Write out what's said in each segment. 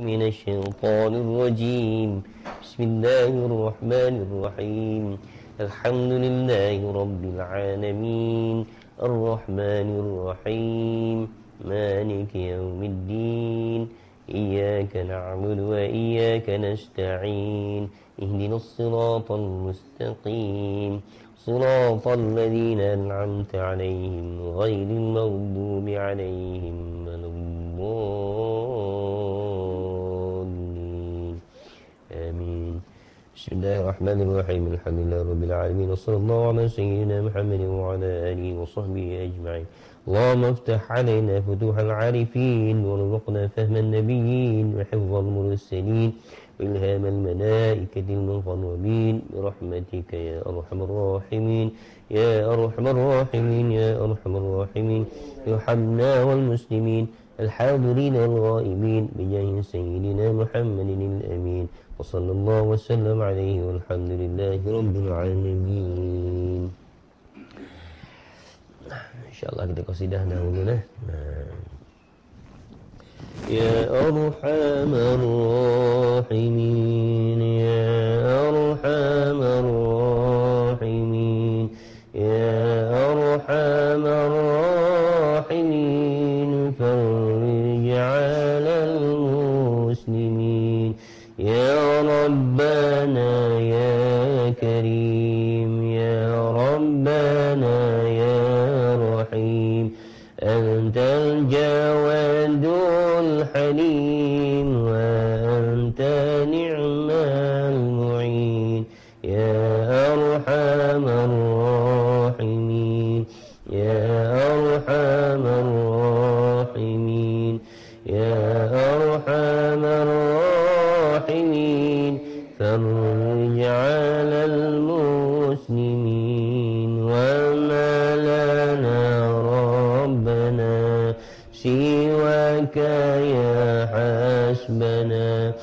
من الشيطان الرجيم. بسم الله الرحمن الرحيم. الحمد لله رب العالمين الرحمن الرحيم مالك يوم الدين. إياك نعبد وإياك نستعين. اهدنا الصراط المستقيم صراط الذين أنعمت عليهم غير المغضوب عليهم ولا الضالين. آمين. بسم الله الرحمن الرحيم. الحمد لله رب العالمين وصلى الله على سيدنا محمد وعلى آله وصحبه أجمعين. اللهم افتح علينا فتوح العارفين وارزقنا فهم النبيين وحفظ المرسلين وإلهام الملائكة المقربين برحمتك يا أرحم الراحمين يا أرحم الراحمين يا أرحم الراحمين. يرحمنا والمسلمين الحاضرين والغائبين بجاه سيدنا محمد الأمين وصلى الله وسلم عليه والحمد لله رب العالمين. InsyaAllah kita qasidah dahulu lah. Ya Arhamar Rahimin, Ya Arhamar Rahimin, Ya Arhamar Rahimin, farij 'alal muslimin. Ya Rabbana Ya Karim, Ya Rabbana Ya Rahim, Antal Jawadul Halim wa anta ni'mal mu'in. Ya Arhamar Rahimin, Ya Arhamar Rahimin, Ya Arhamar Rahimin, farij 'alal muslimin. Wa ma lana rabbana siwaka ya hasbana,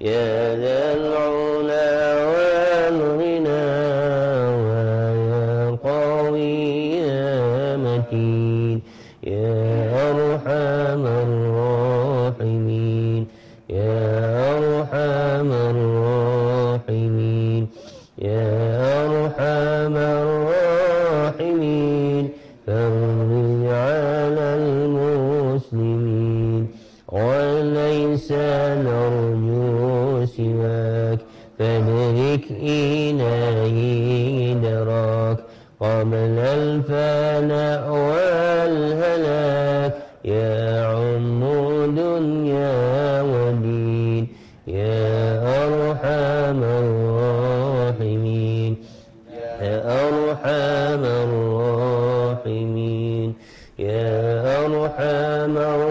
ya dhal 'ula wal ghina wa ya qawi ya matin. Ya Arhamar Rahimin, Ya Arhamar Rahimin, Ya Arhamar Rahimin, farij 'alal muslimin. Walaysa narju siwak fadrik ilahi darak qabla al-fana wal halak. Ya dunya wa din, Ya Arhamar Rahimin, Ya Arhamar Rahimin, Ya Arhamar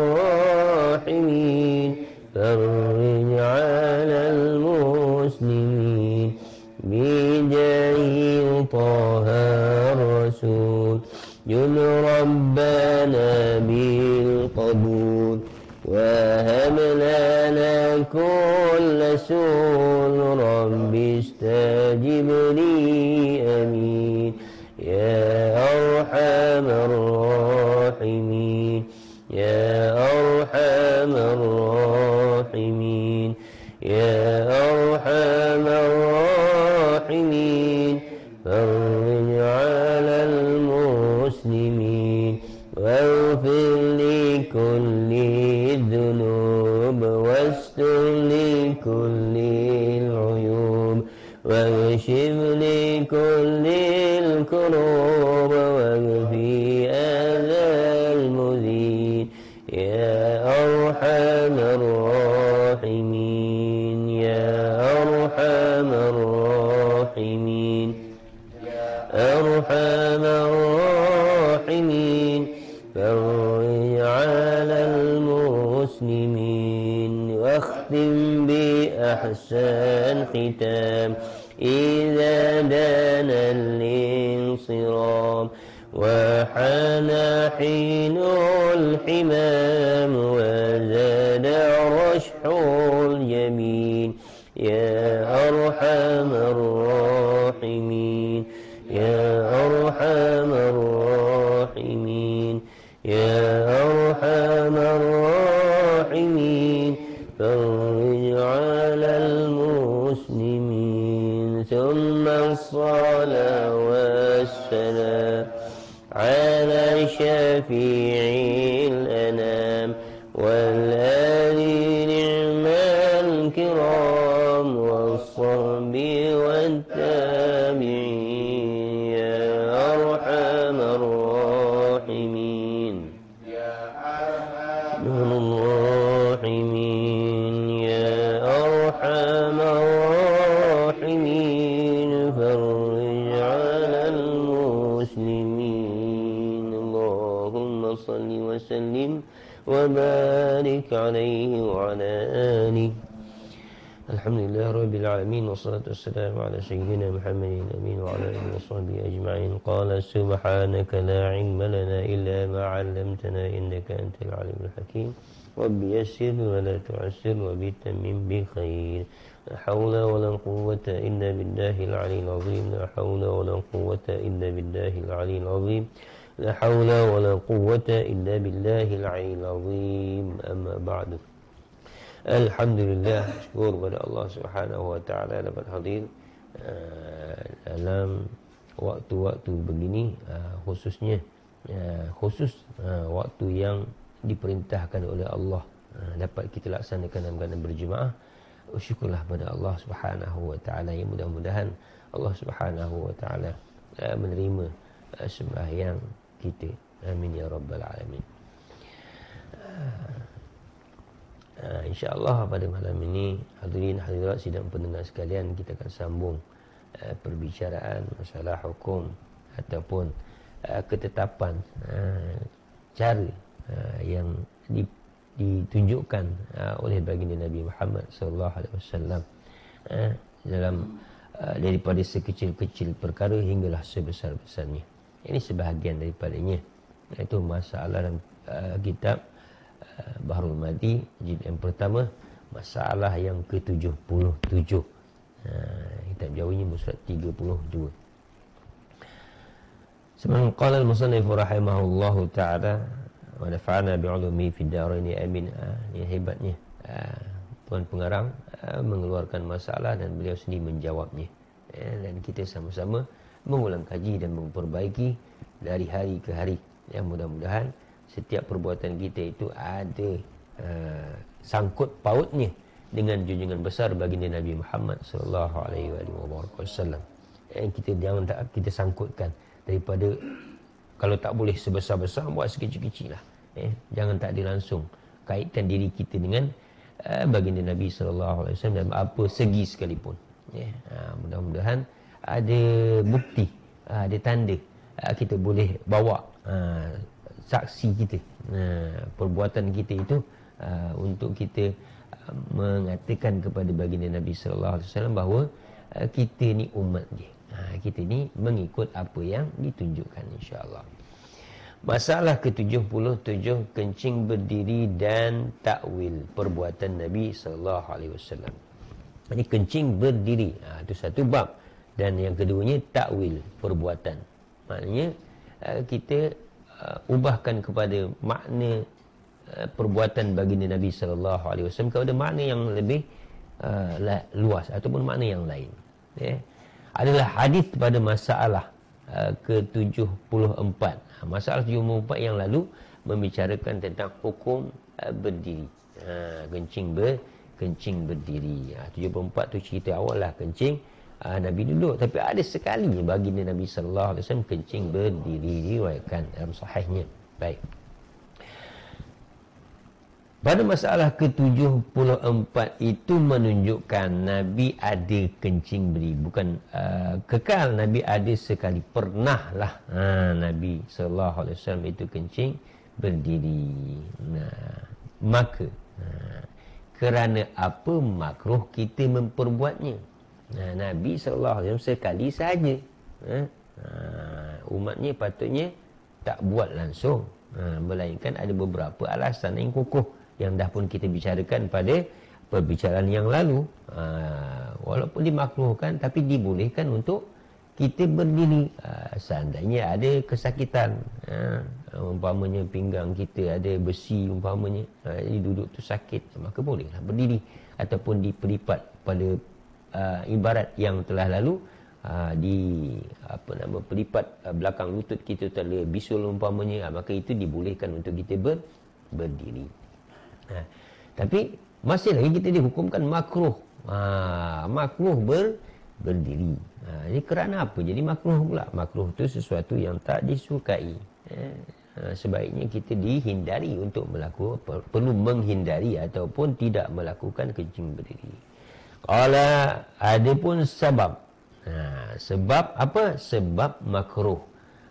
Rahimin, farij 'alal muslimin. Bijahi Taha Rasul jul Rabbana bil qabul wa hab lana kulla sul. Rabbi istajib li amin. Ya Arhamar Rahimin, Ya Arhamar Rahimin, Ya Arhamar Rahimin, farij 'alal muslimin. واغفر لكل الذنوب واستر لكل العيوب واكشف لكل الكروب واكفي أذى المذين. يا أرحم الراحمين، يا أرحم الراحمين، أرحم الراحمين، فرج على المسلمين. واختم بأحسن ختام إذا دان الانصرام وحان حين الحمام وزاد رشح اليمين. يا أرحم الراحمين، يا أرحم الراحمين، يا أرحم الراحمين، فرج على المسلمين ثم الصلاة والسلام على شفيع الأنام والآل نعم الكرام والصحب والتابعين يا أرحم الراحمين يا أرحم الراحمين يا أرحم الراحمين فرج على المسلمين اللهم صل وسلم وبارك عليه وعلى آله الحمد لله رب العالمين والصلاة والسلام على سيدنا محمد الأمين وعلى آله وصحبه أجمعين قال سبحانك لا علم لنا إلا ما علمتنا إنك أنت العليم الحكيم رب يسر ولا تعسر وبتمم بخير لا حول ولا قوة إلا بالله العلي العظيم لا حول ولا قوة إلا بالله العلي العظيم لا حول ولا قوة إلا بالله العلي العظيم أما بعد Alhamdulillah, syukur kepada Allah Subhanahu wa taala dapat hadir dalam waktu-waktu begini, khususnya waktu yang diperintahkan oleh Allah dapat kita laksanakan dalam keadaan berjemaah. Syukurlah kepada Allah Subhanahu wa taala, yang mudah-mudahan Allah Subhanahu wa taala menerima sembahyang kita. Amin ya rabbal alamin. InsyaAllah pada malam ini, hadirin hadirat sidang pendengar sekalian, kita akan sambung perbicaraan masalah hukum ataupun ketetapan cara yang ditunjukkan oleh baginda Nabi Muhammad sallallahu alaihi wasallam dalam daripada sekecil-kecil perkara hinggalah sebesar-besarnya. Ini sebahagian daripadanya, iaitu masalah dalam kitab Bahrul Madi jilid yang pertama, masalah yang ke-77. Kitab Jawinya musurat 32. Sebenarnya qala al-musannif rahimahullahu ta'ala wa nafa'ana bi'ulumi fid daraini amin. Ini hebatnya tuan pengarang mengeluarkan masalah dan beliau sendiri menjawabnya, dan kita sama-sama mengulang kaji dan memperbaiki dari hari ke hari. Yang mudah-mudahan setiap perbuatan kita itu ada sangkut pautnya dengan junjungan besar baginda Nabi Muhammad sallallahu alaihi wasallam. Kita jangan tak kita sangkutkan daripada, kalau tak boleh sebesar-besar, buat sekecil-kecil lah. Jangan tak ada langsung kaitkan diri kita dengan baginda Nabi sallallahu alaihi wasallam dalam apa segi sekalipun. Mudah-mudahan ada bukti, ada tanda kita boleh bawa saksi kita, perbuatan kita itu untuk kita mengatakan kepada baginda Nabi sallallahu alaihi wasallam bahawa kita ni umat dia. Kita ni mengikut apa yang ditunjukkan, insya-Allah. Masalah ke-77, kencing berdiri dan takwil perbuatan Nabi sallallahu alaihi wasallam. Ini kencing berdiri, itu satu bab, dan yang keduanya takwil perbuatan. Maknanya kita ubahkan kepada makna perbuatan baginda Nabi sallallahu alaihi wasallam kepada makna yang lebih luas ataupun makna yang lain. Adalah hadis pada masalah ke-74. Masalah 74 yang lalu membicarakan tentang hukum berdiri. Kencing berdiri. 74 tu cerita awal lah, kencing Nabi duduk, tapi ada sekali baginda Nabi sallallahu alaihi wasallam kencing berdiri, diriwayatkan dalam sahihnya. Baik. Pada masalah ke-74 itu menunjukkan Nabi ada kencing berdiri, bukan kekal. Nabi ada sekali, pernahlah Nabi sallallahu alaihi wasallam itu kencing berdiri. Maka kerana apa makruh kita memperbuatnya? Nabi SAW sekali saja. Umatnya patutnya tak buat langsung, melainkan ada beberapa alasan yang kukuh yang dah pun kita bicarakan pada perbicaraan yang lalu. Walaupun dimakruhkan, tapi dibolehkan untuk kita berdiri. Seandainya ada kesakitan, umpamanya pinggang kita ada besi umpamanya, jadi duduk tu sakit, maka bolehlah berdiri. Ataupun dipelipat pada ibarat yang telah lalu, di pelipat belakang lutut kita terlalu bisul umpamanya, maka itu dibolehkan untuk kita berdiri. Tapi masih lagi kita dihukumkan makruh. Makruh berdiri. Ini kerana apa? Jadi makruh pula. Makruh itu sesuatu yang tak disukai. Sebaiknya kita dihindari untuk melakukan, perlu menghindari ataupun tidak melakukan kencing berdiri. Kalau ada pun sebab. Sebab apa? Sebab makruh.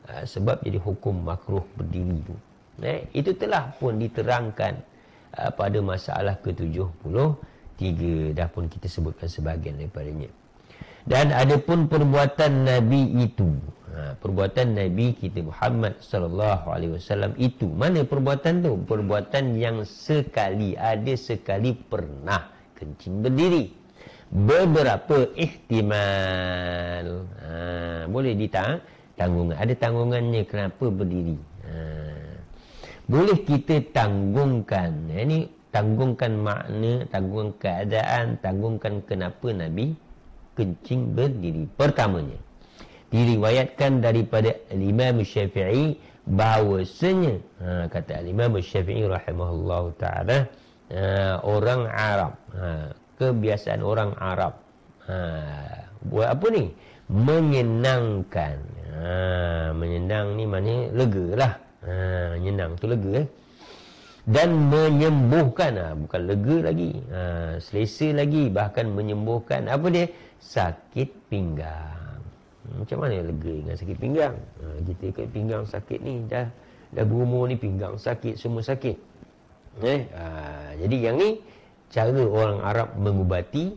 Sebab jadi hukum makruh berdiri itu. Itu telah pun diterangkan pada masalah ke-73. Dah pun kita sebutkan sebahagian daripadanya. Dan ada pun perbuatan Nabi itu. Perbuatan Nabi kita Muhammad sallallahu alaihi wasallam itu. Mana perbuatan tu? Perbuatan yang sekali, ada sekali pernah kencing berdiri. Beberapa ihtimal. Boleh tanggungan. Ada tanggungannya kenapa berdiri. Boleh kita tanggungkan. Ini tanggungkan makna, tanggungkan keadaan, tanggungkan kenapa Nabi kencing berdiri. Pertamanya, diriwayatkan daripada Imam Syafi'i bahawasanya, kata Imam Syafi'i rahimahullah ta'ala, orang Arab, kebiasaan orang Arab, buat apa ni? Menyenangkan. Menyenang ni maknanya lega lah. Menyenang tu lega. Dan menyembuhkan, bukan lega lagi, selesa lagi, bahkan menyembuhkan apa dia? Sakit pinggang. Macam mana lega dengan sakit pinggang? Kita ikut pinggang sakit ni, dah berumur ni pinggang sakit, semua sakit. Jadi yang ni cara orang Arab mengubati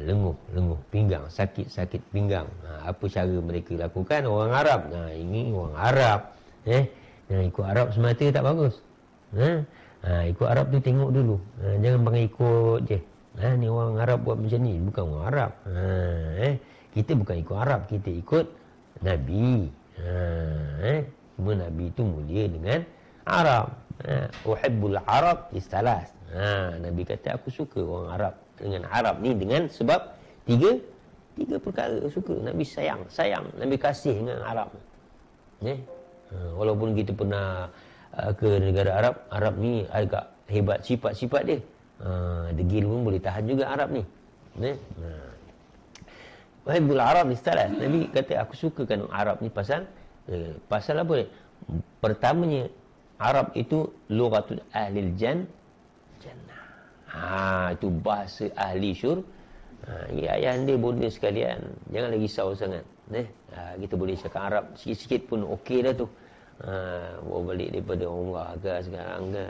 lenguh pinggang, sakit pinggang. Apa cara mereka lakukan? Orang Arab. Ini orang Arab. Ikut Arab semata tak bagus. Ikut Arab tu tengok dulu. Jangan panggil ikut je. Ni orang Arab buat macam ni, bukan orang Arab. Kita bukan ikut Arab, kita ikut Nabi. Cuma Nabi itu mulia dengan Arab. Uhibbul Arab istalas. Nabi kata aku suka orang Arab dengan Arab ni dengan sebab tiga perkara suka. Nabi sayang, Nabi kasih dengan Arab. Walaupun kita pernah ke negara Arab ni agak hebat sifat-sifat dia. Degil pun boleh tahan juga Arab ni. Wahibbul Arab istalah. Nabi kata aku sukakan Arab ni pasal apa? Pertamanya, Arab itu lughatul ahlil jannah. Itu bahasa ahli syurga. Ayah anda bonda sekalian, jangan lagi risau sangat. Kita boleh cakap Arab sikit-sikit pun okey dah tu. Bawa balik daripada umrah ke sekarang ke,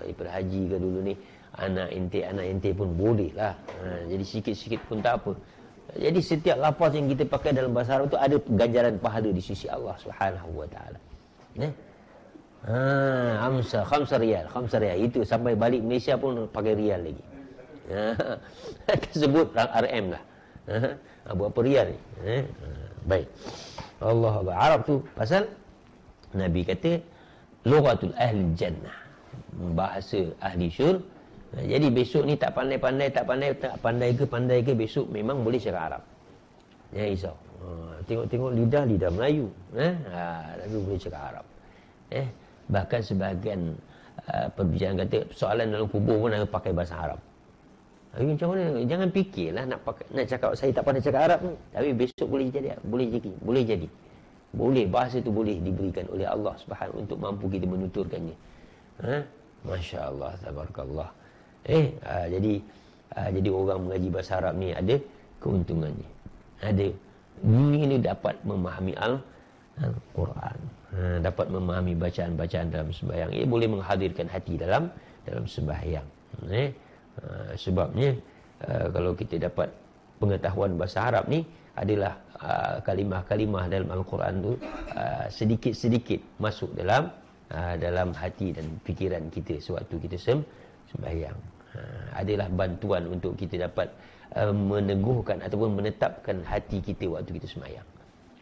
daripada haji ke dulu ni, anak ente pun boleh lah. Jadi sikit-sikit pun tak apa. Jadi setiap lafaz yang kita pakai dalam bahasa Arab tu ada ganjaran pahala di sisi Allah Subhanahu wa taala. Khamsa riyal. Itu sampai balik Malaysia pun pakai riyal lagi. Tersebut RM lah. Berapa riyal ni? Baik. Allah Arab tu pasal Nabi kata lughatul ahli jannah, bahasa ahli syurga. Jadi besok ni tak pandai ke besok memang boleh cakap Arab. Jangan risau. Tengok lidah Melayu. Tapi boleh cakap Arab. Bahkan sebahagian perbincangan kata soalan dalam kubur pun nak pakai bahasa Arab. Tapi macam mana? Jangan fikirlah nak cakap saya tak pandai cakap Arab ni. Tapi besok boleh jadi. Boleh, bahasa tu boleh diberikan oleh Allah Subhanahu untuk mampu kita menuturkannya. Masya Allah, tabarakallah. Jadi orang mengaji bahasa Arab ni ada keuntungannya. Ini dapat memahami Al-Quran. Dapat memahami bacaan-bacaan dalam sembahyang. Ia boleh menghadirkan hati dalam sembahyang. Sebabnya kalau kita dapat pengetahuan bahasa Arab ni adalah kalimah-kalimah dalam Al-Quran tu sedikit-sedikit masuk dalam hati dan fikiran kita sewaktu kita sembahyang. adalah bantuan untuk kita dapat meneguhkan ataupun menetapkan hati kita waktu kita semayang.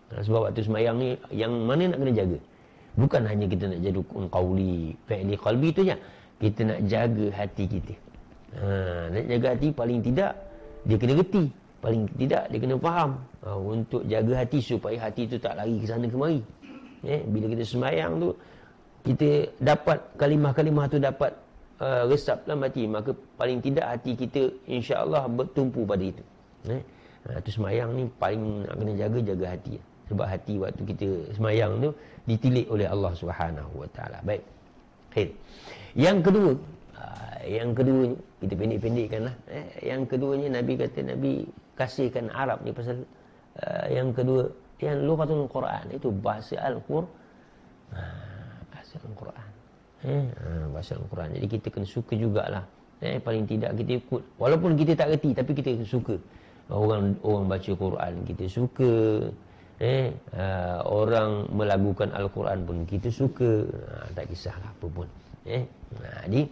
Sebab waktu semayang ni yang mana nak kena jaga, bukan hanya kita nak jaga qauli, fi'li, qalbi tu je. Kita nak jaga hati kita. Nak jaga hati, paling tidak dia kena reti, paling tidak dia kena faham. Untuk jaga hati supaya hati tu tak lari ke sana kemari. Bila kita semayang tu, kita dapat kalimah-kalimah tu dapat resap dalam hati, maka paling tidak hati kita insya-Allah bertumpu pada itu. Tu semayang ni paling nak kena jaga hati. Sebab hati waktu kita semayang tu ditilik oleh Allah Subhanahu Wa Taala. Baik. Khair. Yang kedua kita pendek-pendekkanlah. Yang keduanya Nabi kata, Nabi kasihkan Arab ni pasal yang kedua, yang lughatul Quran, itu bahasa Al-Quran. Bahasa Al-Quran. Bahasa Al-Quran. Jadi kita kena suka jugalah. Paling tidak kita ikut, walaupun kita tak reti tapi kita suka. Orang baca Quran kita suka. Orang melagukan Al-Quran pun kita suka. Tak kisahlah apa pun. Jadi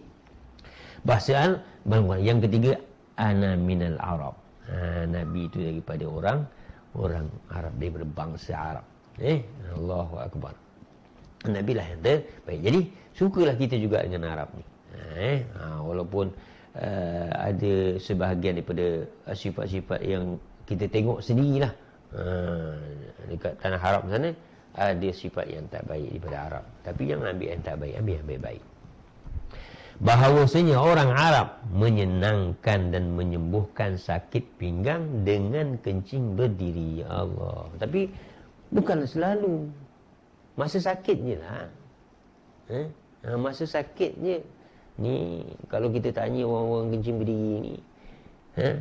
bahasa Al-Quran. Yang ketiga, ana minal Arab. Nabi itu daripada orang Arab, daripada bangsa Arab. Allahu Akbar. Nabi lah yang terbaik. Jadi sukalah kita juga dengan Arab ni. Walaupun ada sebahagian daripada sifat-sifat yang kita tengok sendirilah. Dekat tanah Arab sana ada sifat yang tak baik daripada Arab, tapi jangan ambil yang tak baik, ambil yang baik-baik. Bahawasanya orang Arab menyenangkan dan menyembuhkan sakit pinggang dengan kencing berdiri. Allah. Tapi bukan selalu. Masa sakit je lah. Masa sakit je. Ni kalau kita tanya orang-orang kencing berdiri ni,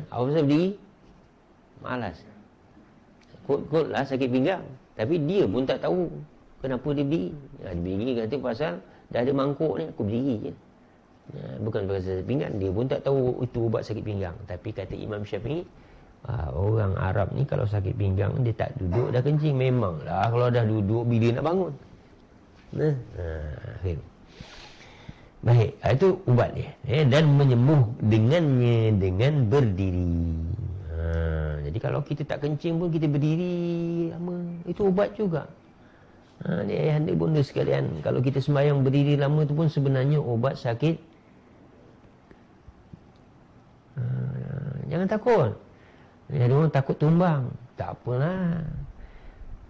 apa pasal berdiri? Malas. Kot-kot lah sakit pinggang. Tapi dia pun tak tahu kenapa dia berdiri. Dia berdiri kata pasal dah ada mangkuk ni, aku berdiri je. Bukan pasal sakit pinggang. Dia pun tak tahu itu ubat sakit pinggang. Tapi kata Imam Syafi'i, orang Arab ni kalau sakit pinggang dia tak duduk dah kencing. Memanglah kalau dah duduk bila nak bangun. Baik, itu ubat dia. Dan menyembuh dengannya dengan berdiri. Jadi kalau kita tak kencing pun kita berdiri lama, itu ubat juga. Ni ayahanda bunda sekalian, kalau kita sembahyang berdiri lama tu pun sebenarnya obat sakit. Jangan takut. Ada orang takut tumbang. Tak apalah.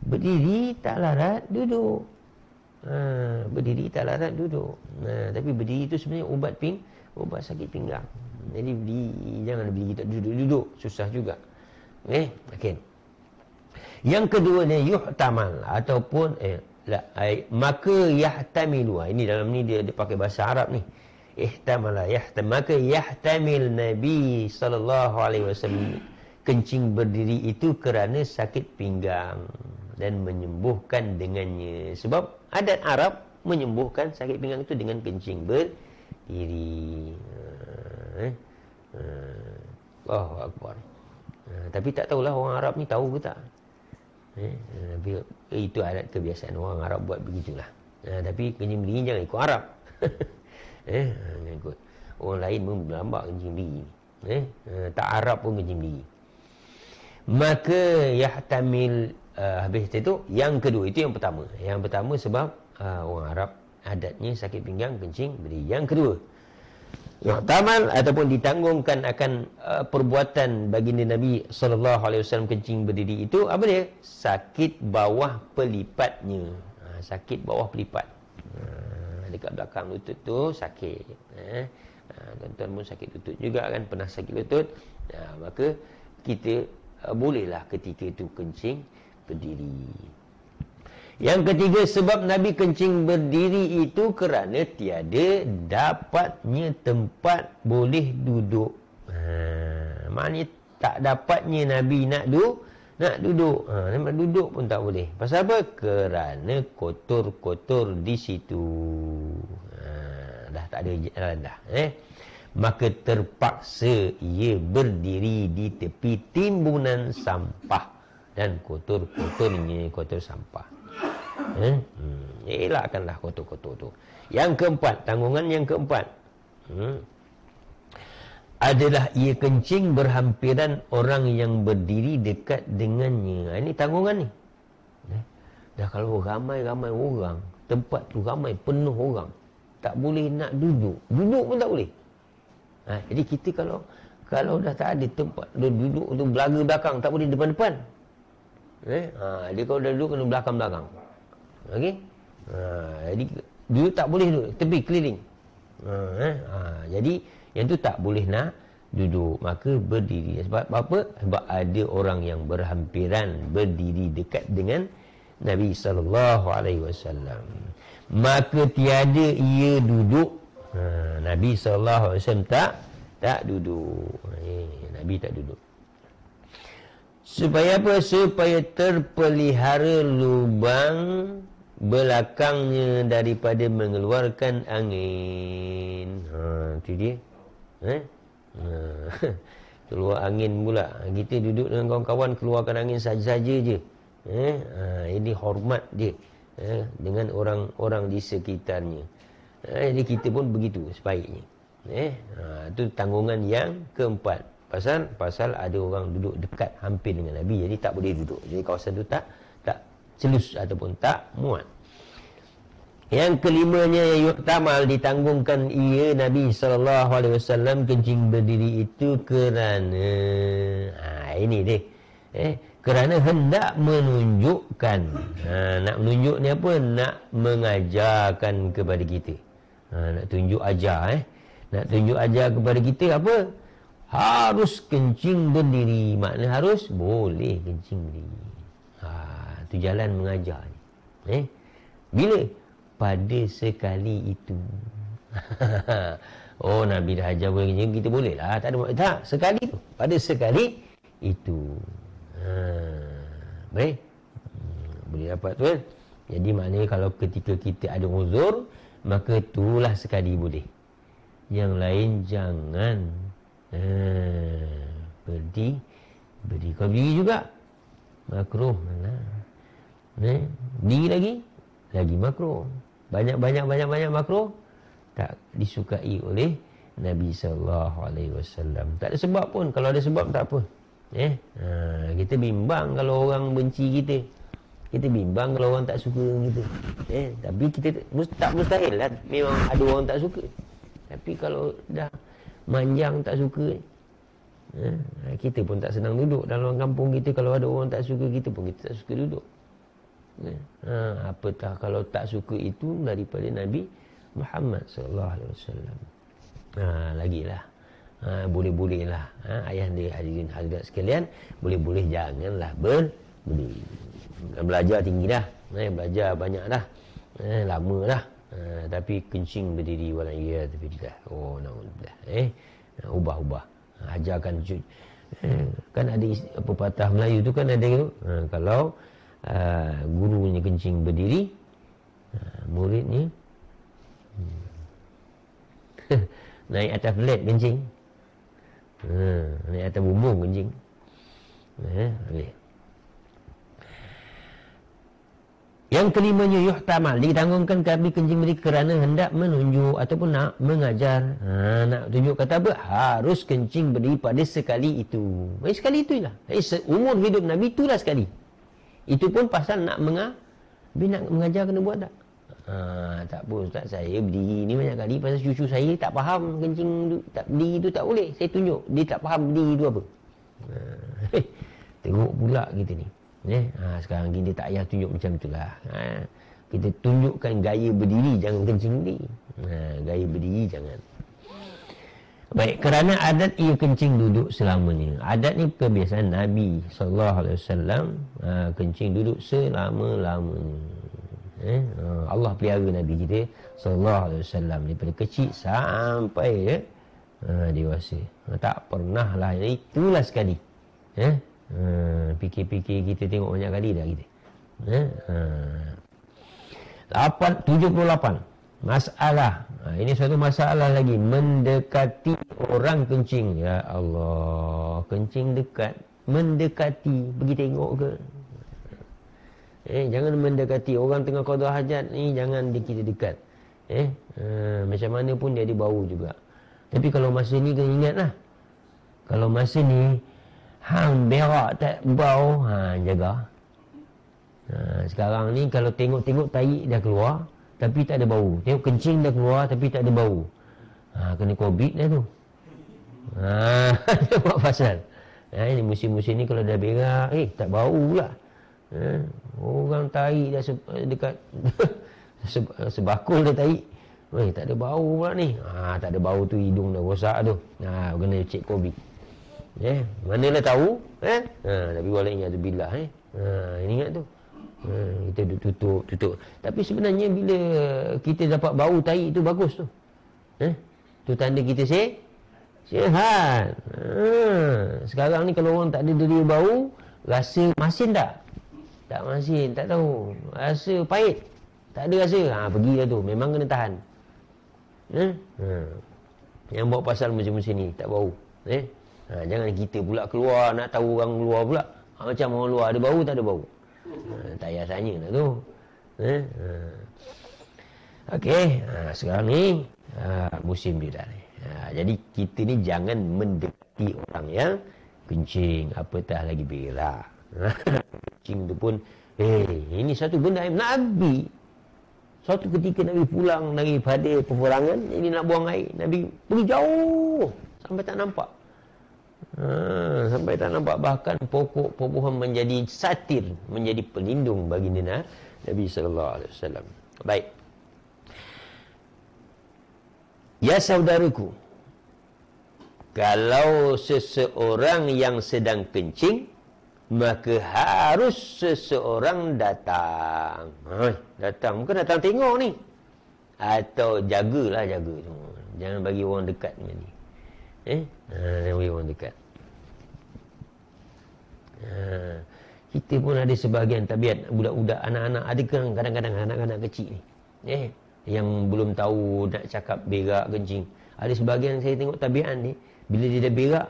Berdiri tak larat duduk. Berdiri tak larat duduk. Tapi berdiri itu sebenarnya obat sakit pinggang. Jadi jangan berdiri tak duduk-duduk, susah juga. Okay. Yang kedua ni yuhtamal ataupun maka yahtamilu. Ini dalam ni dia pakai bahasa Arab ni. Ihtamala maka yahtamil Nabi sallallahu alaihi wasallam kencing berdiri itu kerana sakit pinggang dan menyembuhkan dengannya. Sebab adat Arab menyembuhkan sakit pinggang itu dengan kencing berdiri. Allahu Akbar. Tapi tak tahulah orang Arab ni tahu ke tak. Itu adat kebiasaan orang Arab buat begitulah. Tapi kencing berdiri jangan ikut Arab. Jangan ikut. Orang lain pun berlambak kencing berdiri. Tak Arab pun kencing berdiri. Maka yahtamil, habis itu yang kedua, itu yang pertama. Yang pertama sebab orang Arab adatnya sakit pinggang kencing berdiri. Yang kedua, yuhtamal ataupun ditanggungkan akan perbuatan baginda Nabi SAW kencing berdiri itu apa dia? Sakit bawah pelipatnya. Sakit bawah pelipat. Dekat belakang lutut tu sakit. Tuan-tuan pun sakit lutut juga kan, pernah sakit lutut. Maka kita bolehlah ketika itu kencing berdiri. Yang ketiga, sebab Nabi kencing berdiri itu kerana tiada dapatnya tempat boleh duduk. Maknanya tak dapatnya Nabi nak duduk. Nak duduk pun tak boleh. Pasal apa? Kerana kotor-kotor di situ. Dah tak ada jalan dah. Maka terpaksa ia berdiri di tepi timbunan sampah dan kotor-kotornya kotor sampah. Elakkanlah kotor-kotor tu. Yang keempat, tanggungan yang keempat. adalah ia kencing berhampiran orang yang berdiri dekat dengannya. Ini tanggungan ni. Dah kalau ramai-ramai orang, tempat tu ramai, penuh orang, tak boleh nak duduk. Duduk pun tak boleh. Jadi kita kalau dah tak ada tempat duduk tu belaga belakang, tak boleh depan-depan. Dia kalau dah duduk kena belakang-belakang. Okey? Jadi duduk tak boleh duduk, tepi keliling. Jadi yang tu tak boleh nak duduk, maka berdiri. Sebab apa? Sebab ada orang yang berhampiran berdiri dekat dengan Nabi SAW. Maka tiada ia duduk. Nabi SAW tak duduk. Nabi tak duduk. Supaya apa? Supaya terpelihara lubang belakangnya daripada mengeluarkan angin. Itu dia. Keluar angin pula. Kita duduk dengan kawan-kawan, keluarkan angin saja-saja je. Ini hormat dia dengan orang-orang di sekitarnya. Jadi kita pun begitu sebaiknya. Itu tanggungan yang keempat. Pasal ada orang duduk dekat hampir dengan Nabi, jadi tak boleh duduk. Jadi kawasan tu tak celus ataupun tak muat. Yang kelimanya, yuhtamal, ditanggungkan ia Nabi SAW kencing berdiri itu kerana ini dia. Kerana hendak menunjukkan. Nak menunjuk ni apa? Nak mengajarkan kepada kita. Nak tunjuk ajar. Nak tunjuk ajar kepada kita apa? Harus kencing berdiri. Maknanya harus boleh kencing berdiri. Itu jalan mengajar ni. Bila? Pada sekali itu. Nabi dah ajar boleh kencing, kita boleh lah. Tak, sekali tu. Pada sekali itu. Baik. Boleh dapat tu kan. Jadi maknanya kalau ketika kita ada uzur, maka itulah sekali boleh. Yang lain jangan. Berdiri kau berdiri juga makruh. Berdiri lagi makruh. Banyak makruh, tak disukai oleh Nabi SAW. Tak ada sebab pun. Kalau ada sebab tak apa. Kita bimbang kalau orang benci kita. Kita bimbang kalau orang tak suka kita. Tapi kita tak mustahil lah. Memang ada orang tak suka. Tapi kalau dah manjang tak suka, kita pun tak senang duduk dalam kampung kita. Kalau ada orang tak suka kita pun kita tak suka duduk. Apatah kalau tak suka itu daripada Nabi Muhammad SAW. Lagilah. Boleh-boleh lah. Ayah dia hadirin hadirat sekalian, boleh-boleh janganlah berdiri. Belajar tinggi dah. Belajar banyak dah. Lama dah. Tapi kencing berdiri wala'iyadzubillah. Na'udzubillah. Ubah-ubah. Ajarkan kan ada pepatah Melayu tu kan ada kalau gurunya kencing berdiri, muridnya naik atas flat kencing. Naik atas bumbung kencing. Boleh. Yang kelimanya yuhtamal, ditanggungkan kami kencing berdiri kerana hendak menunjuk ataupun nak mengajar. Nak tunjuk kata apa? Harus kencing berdiri pada sekali itu. Sekali itu lah. Umur hidup Nabi itulah sekali. Itu pun pasal nak mengajar kena buat tak? Tak apa Ustaz, saya berdiri ni banyak kali pasal cucu saya tak faham kencing tak berdiri tu tak boleh. Saya tunjuk, dia tak faham berdiri tu apa. Teruk pula kita ni. Sekarang kita tak payah tunjuk macam itulah. Kita tunjukkan gaya berdiri, jangan kencing berdiri. Gaya berdiri jangan. Baik, kerana adat ia kencing duduk selamanya. Adat ni kebiasaan Nabi SAW, kencing duduk selama-lamanya. Allah pelihara Nabi kita SAW daripada kecil sampai dewasa. Tak pernah lah. Itulah sekali. Fikir-fikir kita tengok banyak kali dah kita. 78 masalah. Ini satu masalah lagi. Mendekati orang kencing. Ya Allah, kencing dekat. Mendekati, pergi tengok ke? Jangan mendekati. Orang tengah qada hajat ni jangan kita dekat. Macam mana pun dia ada bau juga. Tapi kalau masa ni kena ingat lah, Kalau masa ni hang berak tak bau, jaga. Sekarang ni kalau tengok-tengok tahi dah keluar tapi tak ada bau. Tengok kencing dah keluar tapi tak ada bau. Kena COVID dah tu. Buat pasal. Ini musim-musim ni kalau dah berak, tak bau pula. Orang tahi dah dekat sebakul dah tahi. Tak ada bau pula ni. Tak ada bau tu, hidung dah rosak tu. Kena cek COVID. Manalah tahu, tapi walaynya tu billah. Ingat tu. Kita tutup. Tapi sebenarnya bila kita dapat bau tahi tu bagus tu. Tu tanda kita sihat. Sekarang ni kalau orang tak ada deria bau, rasa masin tak? Tak masin, tak tahu. Rasa pahit. Tak ada rasa. Pergilah tu. Memang kena tahan. Yang bawa pasal musim-musim ni tak bau. Jangan kita pula keluar nak tahu orang luar pula. Macam orang luar ada bau tak ada bau. Tak payah tanya lah tu. Okey, sekarang ni musim dia dah ni. Jadi kita ni jangan mendekati orang yang kencing, apatah lagi berak. Kencing tu pun ini satu benda yang Nabi suatu ketika Nabi pulang daripada peperangan, ini nak buang air, Nabi pergi jauh sampai tak nampak. Sampai tak nampak, bahkan pokok-pokohan menjadi satir, menjadi pelindung bagi Nabi sallallahu alaihi wasallam. Baik. Ya saudaraku, kalau seseorang yang sedang kencing, maka harus seseorang datang. Datang, bukan datang tengok ni. Atau jaga tu. Jangan bagi orang dekat dengan ni. Jangan bagi orang dekat. Kita pun ada sebahagian tabiat budak-budak, anak-anak, ada kadang-kadang anak-anak kecil ni yang belum tahu nak cakap berak kencing. Ada sebahagian saya tengok tabiat ni, bila dia dah berak,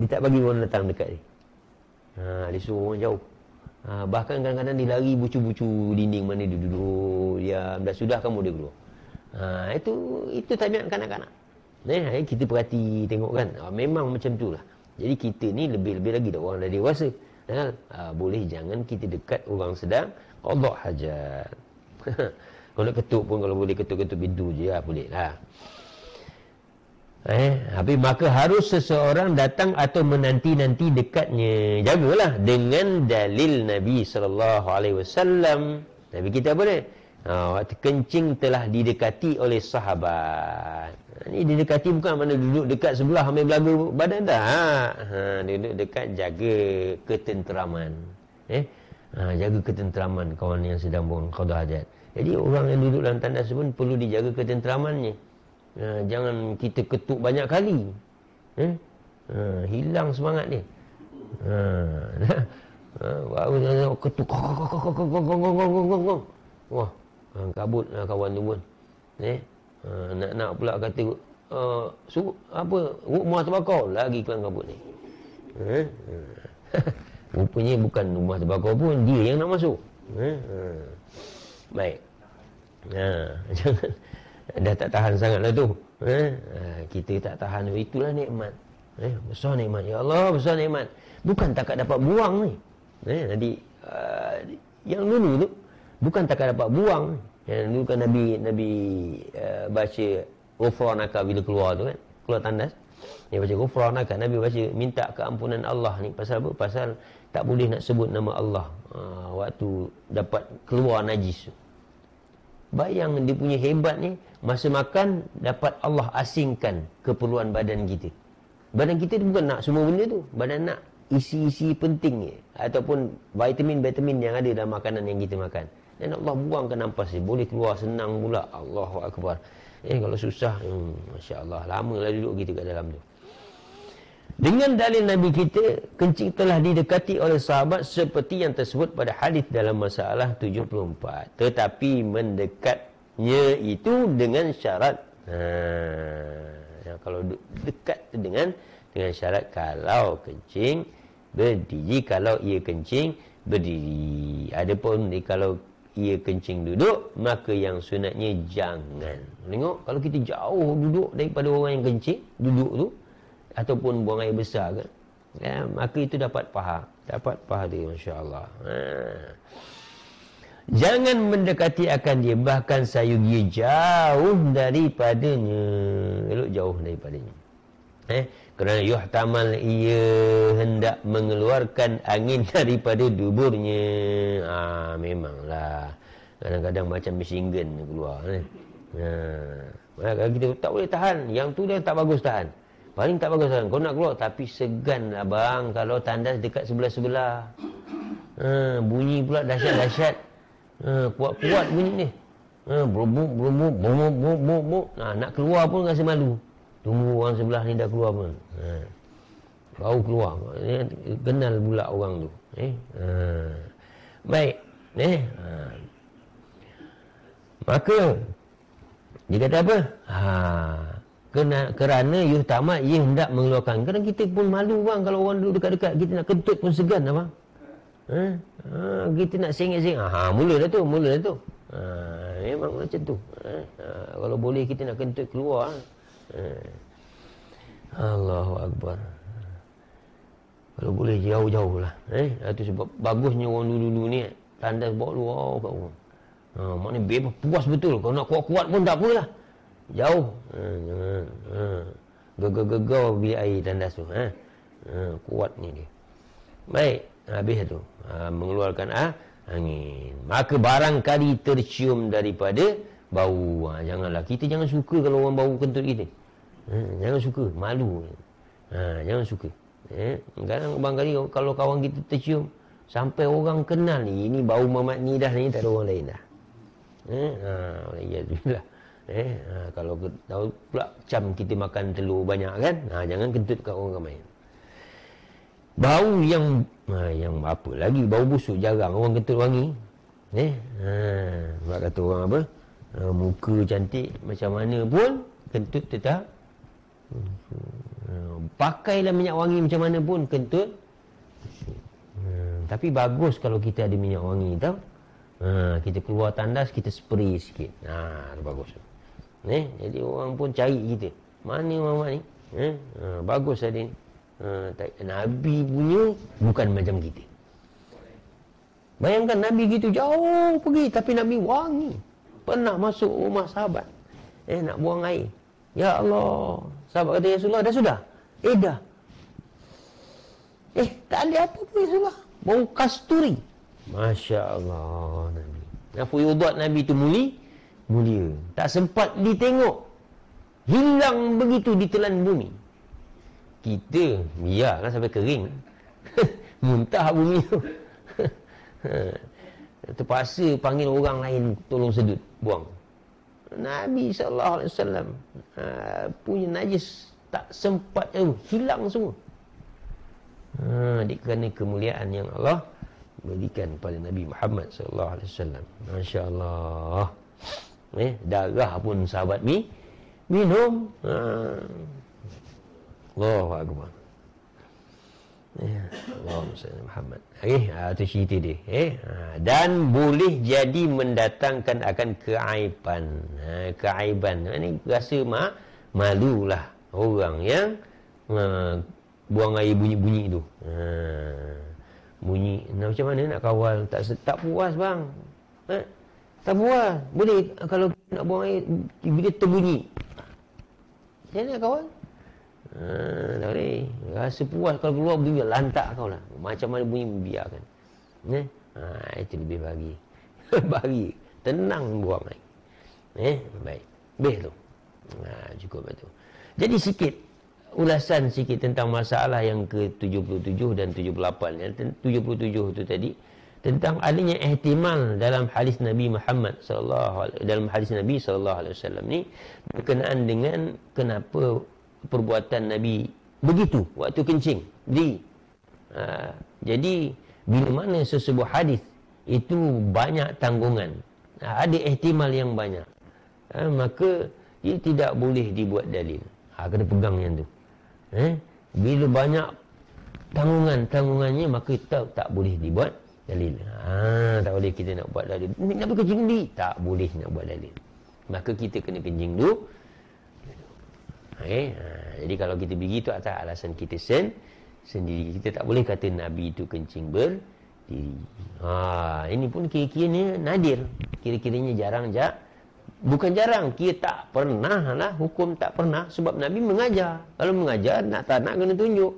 dia tak bagi orang datang dekat dia. Dia suruh orang jauh. Bahkan kadang-kadang dia lari bucu-bucu dinding mana dia duduk, diam, dah sudah kamu dia keluar. Itu tabiat kanak-kanak. Kita perhati tengok kan, memang macam tu lah. Jadi kita ni lebih-lebih lagi dah orang dah dewasa. Boleh jangan kita dekat orang sedang qada hajat. Kalau nak ketuk pun, kalau boleh ketuk-ketuk pintu je lah, boleh lah. Tapi maka harus seseorang datang atau menanti-nanti dekatnya. Jagalah dengan dalil Nabi SAW. Nabi kita apa dia? Waktu kencing telah didekati oleh sahabat. Ini didekati bukan mana duduk dekat sebelah ambil belaga badan dah. Duduk dekat, jaga ketenteraman. Jaga ketenteraman kawan yang sedang buang qada hajat. Jadi orang yang duduk dalam tandas pun perlu dijaga ketenteramannya. Jangan kita ketuk banyak kali. Hilang semangat dia. Baru ketuk. Wah, kabut lah kawan tu pun. Nak pula kata suruh apa, rumah terbakar lagi kelang kabut ni. Rupanya bukan rumah terbakar pun, dia yang nak masuk. Baik. Jangan dah tak tahan sangat lah tu. Kita tak tahan, itulah nikmat. Besar nikmat. Ya Allah, besar nikmat. Bukan takat dapat buang ni. Jadi yang dulu tu bukan takat dapat buang. Yang dulu kan Nabi baca ghufranaka bila keluar tu kan, keluar tandas. Dia baca ghufranaka, Nabi baca minta keampunan Allah ni. Pasal apa? Pasal tak boleh nak sebut nama Allah waktu dapat keluar najis tu. Bayang dia punya hebat ni, masa makan dapat Allah asingkan keperluan badan kita. Badan kita bukan nak semua benda tu, badan nak isi-isi penting ataupun vitamin-vitamin yang ada dalam makanan yang kita makan. Dan Allah buangkan nampas dia, boleh keluar senang pula. Allahu Akbar. Kalau susah, Masya Allah, lama lah duduk kita kat dalam tu. Dengan dalil Nabi kita, kencing telah didekati oleh sahabat seperti yang tersebut pada hadis dalam masalah 74. Tetapi mendekatnya itu dengan syarat. Kalau dekat dengan syarat, kalau kencing berdiri, kalau ia kencing berdiri. Adapun kalau ia kencing duduk, maka yang sunatnya jangan. Tengok, kalau kita jauh duduk daripada orang yang kencing duduk tu, ataupun buang air besar ke, maka itu dapat pahala, insya-Allah. Jangan mendekati akan dia, bahkan sayur dia jauh daripadanya. Elok jauh daripadanya. Kerana yuhtamal ia hendak mengeluarkan angin daripada duburnya. Memanglah. Kadang-kadang macam machine gun keluar. Kalau kita tak boleh tahan, yang tu dah tak bagus tahan. Paling tak bagus tahan. Kau nak keluar, tapi segan lah bang kalau tandas dekat sebelah-sebelah. Bunyi pula dahsyat-dahsyat. Kuat-kuat bunyi ni. Berumuk, nak keluar pun rasa malu. Tunggu orang sebelah ni dah keluar pun. Baru keluar. Kenal pula orang tu. Baik. Maka dia kata apa? Kerana yuhtamal ia hendak mengeluarkan. Kadang kita pun malu bang kalau orang duduk dekat-dekat, kita nak kentut pun segan apa? Kita nak sengit-sengit. Mula dah tu. Memang macam tu. Kalau boleh kita nak kentut keluar. Allahu Akbar. Kalau boleh jauh-jauh lah. Itu sebab bagusnya orang dulu-dulu ni tandas bawa luar kat orang. Maknanya bebas, puas betul. Kalau nak kuat-kuat pun tak apalah. Jauh. Jangan. Gegar-gegar bilik air tandas tu. Kuat ni dia. Baik. Habis tu. Mengeluarkan angin. Maka barangkali tercium daripada bau. Janganlah. Kita jangan suka kalau orang bau kentut kita. Jangan suka. Malu. Jangan suka. Kadang barangkali kalau kawan kita tercium, sampai orang kenal ni, ini bau Mamat ni dah, ni tak ada orang lain dah. Alhamdulillah. Kalau tahu pula macam kita makan telur banyak kan, jangan kentut kat orang ramai. Bau yang apa lagi, bau busuk jarang orang kentut wangi. Sebab kata orang apa, muka cantik macam mana pun kentut tetap. Pakailah minyak wangi macam mana pun kentut. Tapi bagus kalau kita ada minyak wangi tau. Kita keluar tandas, kita spray sikit. Itu bagus. Jadi orang pun cari kita. Mana Muhammad ni? Bagus ada ni. Nabi punya bukan macam kita. Bayangkan Nabi gitu jauh pergi, tapi Nabi wangi. Pernah masuk rumah sahabat, nak buang air. Ya Allah. Sahabat kata, ya Rasulullah, dah sudah? Dah. Tak ada apa pun ya Rasulullah. Bau kasturi. Masya Allah Nabi. Fuyudat Nabi tu mulia. Tak sempat ditengok. Hilang begitu ditelan bumi. Kita, biarlah sampai kering. Muntah bumi tu. Terpaksa panggil orang lain tolong sedut, buang. Nabi SAW punya najis tak sempat hilang semua. Kerana kemuliaan yang Allah berikan pada Nabi Muhammad SAW. Masya Allah. Darah pun sahabat minum. Allahu Akbar. Allahumma salli Muhammad. Itu cerita dia. Dan boleh jadi mendatangkan akan keaiban. Keaiban. Ini rasa malulah orang yang buang air bunyi-bunyi tu. Bunyi. Macam mana nak kawal? Tak puas bang. Tak puas. Boleh kalau nak buang air bila terbunyi. Macam mana nak kawal? Tak boleh. Rasa puas kalau keluar bunyi lantak kau lah. Macam mana bunyi biarkan. Itu lebih bagi. Tenang buang air. Baik. Habis tu. Cukup itu. Jadi ulasan sikit tentang masalah yang ke-77 dan 78. 77 tu tadi tentang adanya ihtimal dalam hadis Nabi Muhammad sallallahu alaihi wasallam ni berkenaan dengan kenapa perbuatan Nabi begitu waktu kencing. Jadi bila mana sesebuah hadis itu banyak tanggungan, ada ihtimal yang banyak, maka dia tidak boleh dibuat dalil. Kena pegang yang tu. Bila banyak tanggungannya, maka tak boleh dibuat dalil. Tak boleh kita nak buat dalil. Nak kencing ni tak boleh nak buat dalil. Maka kita kena kencing dulu. Jadi kalau kita begitu atas alasan kita sendiri, kita tak boleh kata Nabi itu kencing berdiri. Ini pun kira-kiranya nadir, kira-kiranya jarang. Bukan jarang, kira tak pernah lah, hukum tak pernah. Sebab Nabi mengajar. Kalau mengajar, tak nak kena tunjuk.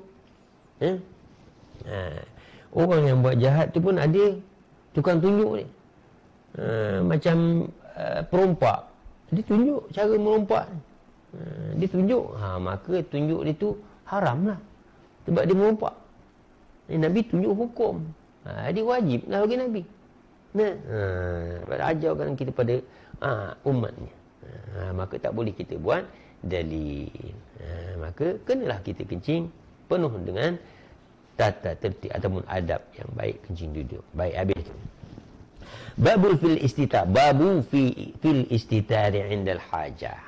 Orang yang buat jahat tu pun ada tukang tunjuk ni. Macam perompak, dia tunjuk cara merompak. Dia tunjuk, maka tunjuk dia tu haram lah, sebab dia merompak. Nabi tunjuk hukum, dia wajib lah bagi Nabi. Ajarkan kita pada umatnya. Maka tak boleh kita buat dalil. Maka kenalah kita kencing penuh dengan tata tertib ataupun adab yang baik, kencing duduk. Baik, habis. Babu fil istitar, fil istitari indal hajah.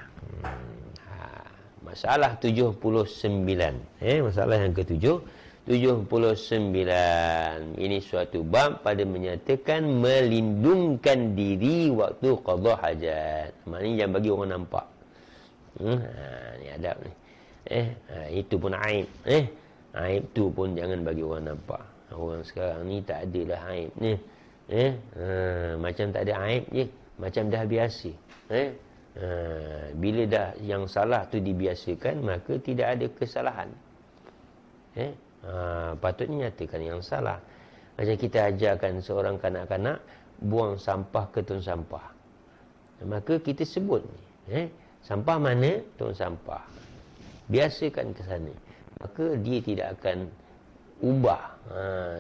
Masalah 79. Masalah yang ke-79. Ini suatu bab pada menyatakan melindungkan diri waktu qada hajat. Maknanya jangan bagi orang nampak. Ni adab ni. Itu pun aib. Aib tu pun jangan bagi orang nampak. Orang sekarang ni tak adalah aib ni. Macam tak ada aib je, macam dah biasa. Bila dah yang salah tu dibiasakan, maka tidak ada kesalahan. Patutnya nyatakan yang salah. Macam kita ajarkan seorang kanak-kanak buang sampah ke tong sampah, maka kita sebut sampah mana, tong sampah. Biasakan ke sana, maka dia tidak akan ubah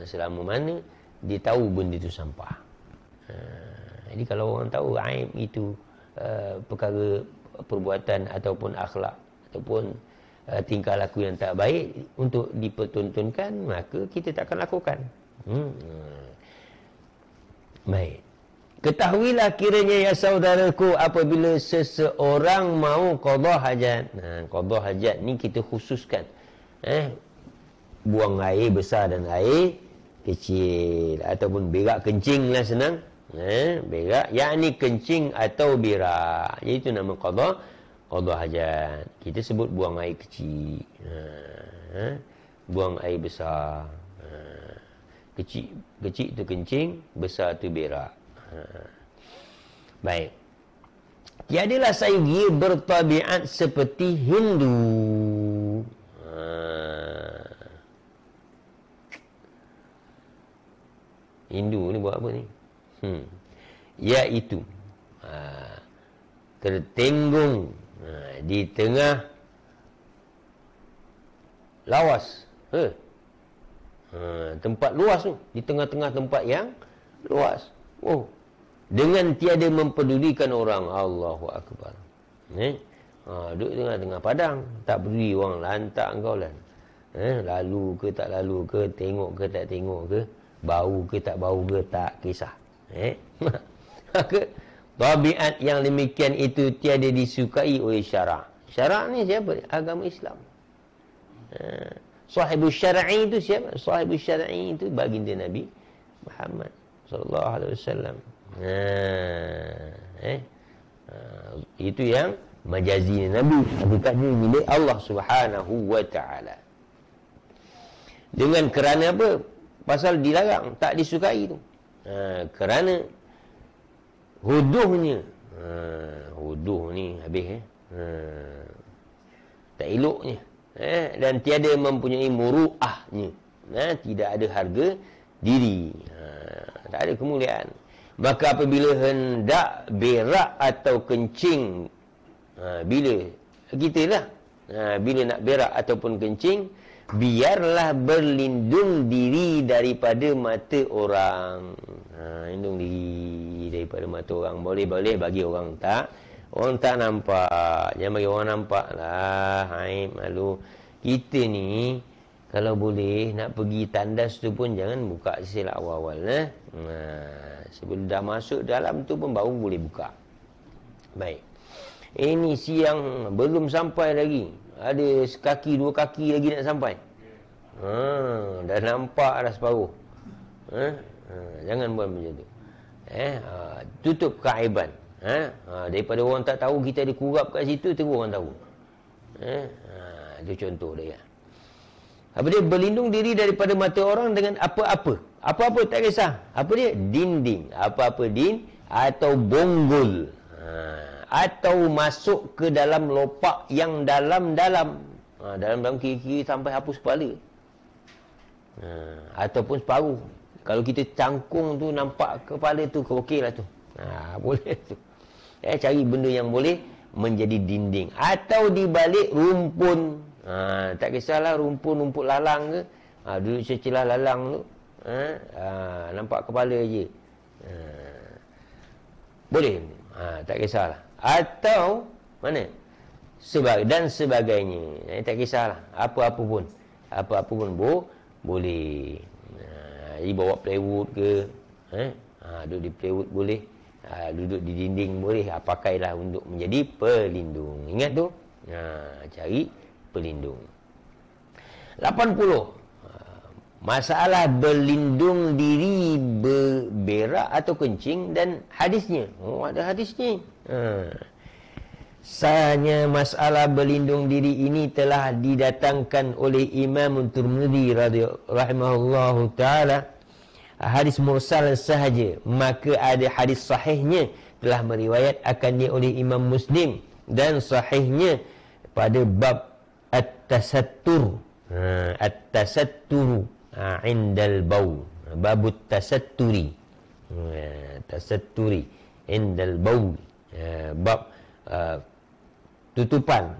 selama mana dia tahu benda itu sampah. Jadi kalau orang tahu aib itu perkara perbuatan ataupun akhlak ataupun tingkah laku yang tak baik untuk dipertontonkan, maka kita tak akan lakukan. Baik. Ketahuilah kiranya ya saudaraku, apabila seseorang mau qada hajat. Qada hajat ni kita khususkan. Buang air besar dan air kecil, ataupun berak kencing lah senang. Berak, yakni kencing atau berak. Jadi itu nama qada hajat. Kita sebut buang air kecil, buang air besar. Kecil tu kencing, besar tu berak. Baik. Tiadalah sayugi bertabiat seperti Hindu. Hindu ni buat apa ni? Iaitu tertenggung di tengah lawas. Tempat luas tu, di tengah-tengah tempat yang luas. Dengan tiada mempedulikan orang. Allahu Akbar. Duduk tengah-tengah padang, tak peduli orang lantak kau lah. Lalu ke tak lalu ke, tengok ke tak tengok ke, bau ke tak bau ke, tak kisah. Maka tabiat yang demikian itu tiada disukai oleh syarak. Syarak ni siapa? Agama Islam. Sahibus syar'i itu siapa? Sahibus syar'i itu baginda Nabi Muhammad sallallahu alaihi wasallam. Itu yang majazi Nabi, hakikatnya milik Allah Subhanahu wa taala. Dengan kerana apa? Pasal dilarang, tak disukai tu. Kerana huduhnya. Huduh ni habis tak eloknya. Dan tiada mempunyai muru'ahnya. Tidak ada harga diri. Tak ada kemuliaan. Maka apabila hendak berak atau kencing, bila kita lah, bila nak berak ataupun kencing, biarlah berlindung diri daripada mata orang. Lindung diri daripada mata orang. Boleh-boleh bagi orang tak nampak. Jangan bagi orang nampak lah. Aib, malu. Kita ni kalau boleh nak pergi tandas tu pun jangan buka silap awal-awal. Sebelum dah masuk dalam tu pun baru boleh buka. Baik. Ini siang belum sampai lagi. Ada sekaki, dua kaki lagi nak sampai. Dah nampak dah separuh. Jangan buat macam tu. Tutup keaiban. Daripada orang tak tahu kita ada kurap kat situ, terus orang tahu. Itu contoh dia. Apa dia? Berlindung diri daripada mata orang dengan apa-apa. Apa-apa tak kisah. Apa dia? Dinding. Apa-apa atau bonggol. Atau masuk ke dalam lopak yang dalam-dalam. Dalam-dalam kiri-kiri sampai hapus kepala. Ataupun separuh. Kalau kita cangkung tu nampak kepala tu, okey lah tu. Boleh tu. Cari benda yang boleh menjadi dinding. Atau di balik rumpun. Tak kisahlah rumput lalang ke. Duduk secelah lalang tu. Nampak kepala je. Boleh. Tak kisahlah. Atau mana? Dan sebagainya. Tak kisahlah. Apa-apa pun. Boleh. Jadi bawa plywood ke. Duduk di plywood boleh. Duduk di dinding boleh. Pakailah untuk menjadi pelindung. Ingat tu. Cari pelindung. 80. Masalah berlindung diri berak atau kencing dan hadisnya. Ada hadisnya. Sahnya masalah berlindung diri ini telah didatangkan oleh Imam Tirmidzi rahimahullahu taala. Hadis mursal sahaja, maka ada hadis sahihnya telah meriwayat akan dia oleh Imam Muslim dan sahihnya pada bab at-tasattur. At-tasatturu indal baul. Babut tasatturi. Tasatturi indal baul. Bab tutupan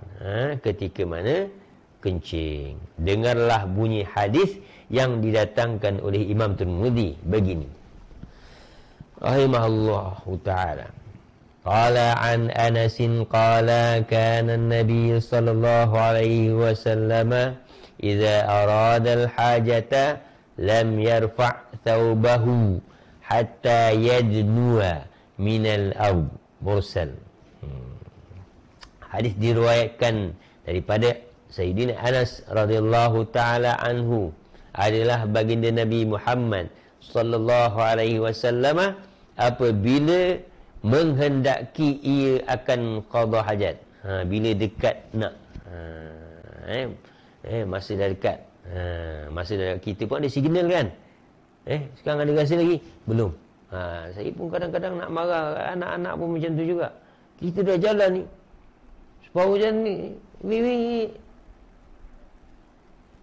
ketika mana kencing. Dengarlah bunyi hadis yang didatangkan oleh Imam Tirmidzi begini. Rahimahullahu ta'ala. Qala an Anas qala kana an-nabiy sallallahu alaihi wasallam idza arada al-hajata lam yarfa' thawbahu hatta yadnuwa min al-ard. Mursal. Hadis diriwayatkan daripada Sayyidina Anas radhiyallahu taala anhu, adalah baginda Nabi Muhammad sallallahu alaihi wasallam apabila menghendaki ia akan qada hajat. Bila dekat nak. Masa dah dekat. Masa dah dekat. Kita pun ada signal kan. Sekarang ada rasa lagi? Belum. Saya pun kadang-kadang nak marah. Anak-anak pun macam tu juga. Kita dah jalan ni. Separuh jalan ni.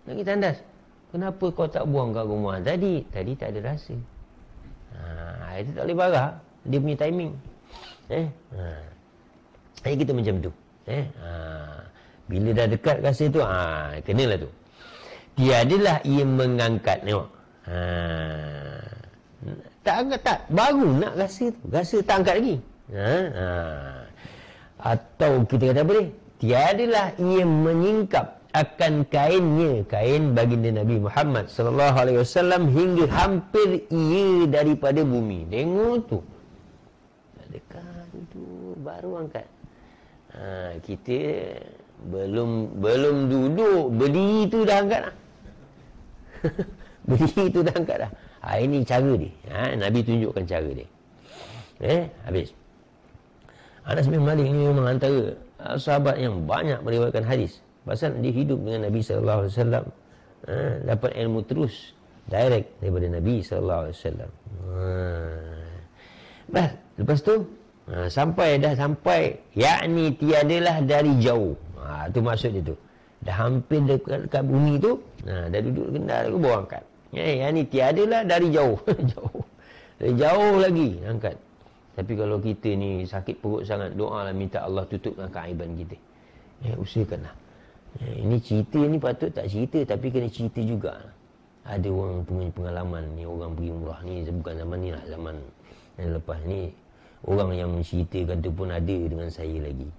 Lagi tandas. Kenapa kau tak buang kat rumah tadi? Tadi tak ada rasa. Itu tak boleh marah. Dia punya timing. Jadi kita macam tu. Bila dah dekat rasa tu, kenalah tu. Tiadalah ia mengangkat. Tengok. Tak angkat tak. Baru nak rasa tu. Rasa tak angkat lagi. Atau kita kata apa ni? Tiadalah ia menyingkap akan kainnya, kain baginda Nabi Muhammad sallallahu alaihi wasallam hingga hampir ia daripada bumi. Tengok tu. Dekat tu baru angkat. Kita belum duduk, berdiri tu dah angkat dah. Berdiri tu dah angkat dah. Ini cara dia. Nabi tunjukkan cara dia. Habis. Anas bin Malik ni memang antara sahabat yang banyak meriwayatkan hadis. Pasal dia hidup dengan Nabi sallallahu alaihi wasallam. Dapat ilmu terus direct daripada Nabi sallallahu alaihi wasallam. Lepas tu sampai yakni tiadalah dari jauh. Tu maksud dia tu. Dah hampir dekat bumi tu, dah duduk kendal aku bawa angkat. Yakni tiadalah dari jauh. Dari jauh lagi angkat. Tapi kalau kita ni sakit perut sangat, doalah minta Allah tutupkan keaiban kita. Usahakanlah. Ini cerita ni patut tak cerita, tapi kena cerita juga. Ada orang punya pengalaman ni, orang pergi umrah ni, bukan zaman ni lah, zaman yang lepas ni. Orang yang menceritakan tu pun ada dengan saya lagi.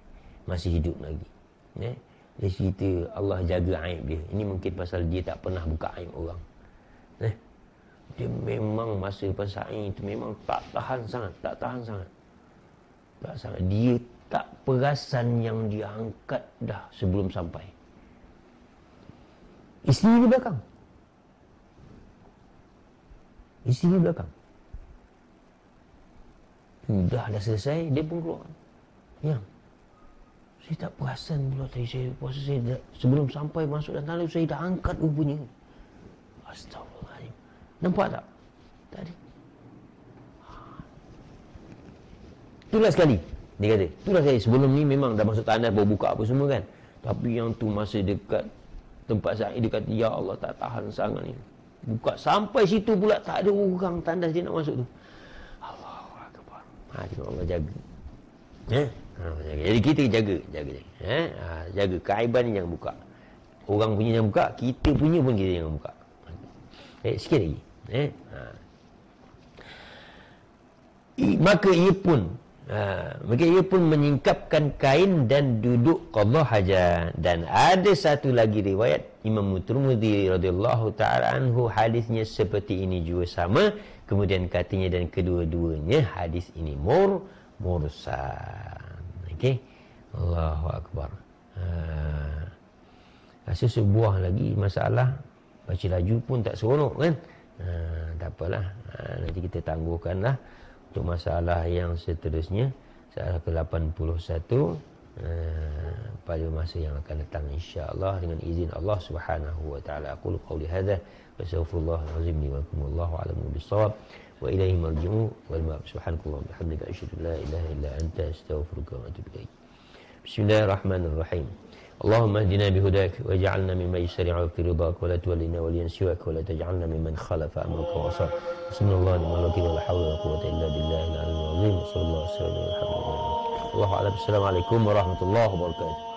Masih hidup lagi. Dia cerita Allah jaga aib dia. Ini mungkin pasal dia tak pernah buka aib orang. Dia memang masa pasal aib tu memang tak tahan sangat. Dia tak perasan yang dia angkat dah sebelum sampai. Isteri di belakang. Dah selesai, dia pun keluar. Saya tak perasan pula tadi saya puasa saya dah, sebelum sampai masuk dalam tanah saya dah angkat rupanya. Astagfirullahaladzim. Nampak tak? Tadi. Itulah sekali. Dia kata, itulah saya sebelum ni memang dah masuk tandas baru buka apa semua kan. Tapi yang tu masa dekat tempat saya dia kata, ya Allah tak tahan sangat ni. Buka sampai situ pula tak ada orang tandas dia nak masuk tu. Allahu Akbar. Allah jaga. Jadi kita jaga. Jaga keaiban ni jangan buka. Orang punya jangan buka, kita punya pun kita jangan buka. Sikit lagi. Maka ia pun menyingkapkan kain dan duduk qadha hajat. Dan ada satu lagi riwayat Imam Tirmidzi radhiyallahu taala anhu, hadisnya seperti ini juga sama. Kemudian katanya dan kedua-duanya hadis ini mursal. Okey. Allahu akbar. Rasa sebuah lagi masalah baca laju pun tak seronok kan. Tak apalah. Nanti kita tangguhkanlah untuk masalah yang seterusnya, masalah ke-81 pada masa yang akan datang insya-Allah dengan izin Allah Subhanahu wa taala. Aqulu qawli hadza wa astaghfirullahal azim li wa lakum, wallahu a'lamu bis-shawab wa ilaihi marji'u wal ma'ab. Subhanakallah wa bihamdika asyhadu an la ilaha illa anta astaghfiruka wa atubu ilaik. Bismillahirrahmanirrahim. Allahumma hdina bihudak waj'alna mimman yusari'u fi ridhak wa la tuwallina waliyan siwak wa la taj'alna mimman khalafa amraka wa asar. Bismillahirrahmanirrahim. La hawla wa la quwwata illa billahil aliyyil azim. Sallallahu alaihi wa sallam. Allahu a'lam. Assalamualaikum warahmatullahi wabarakatuh.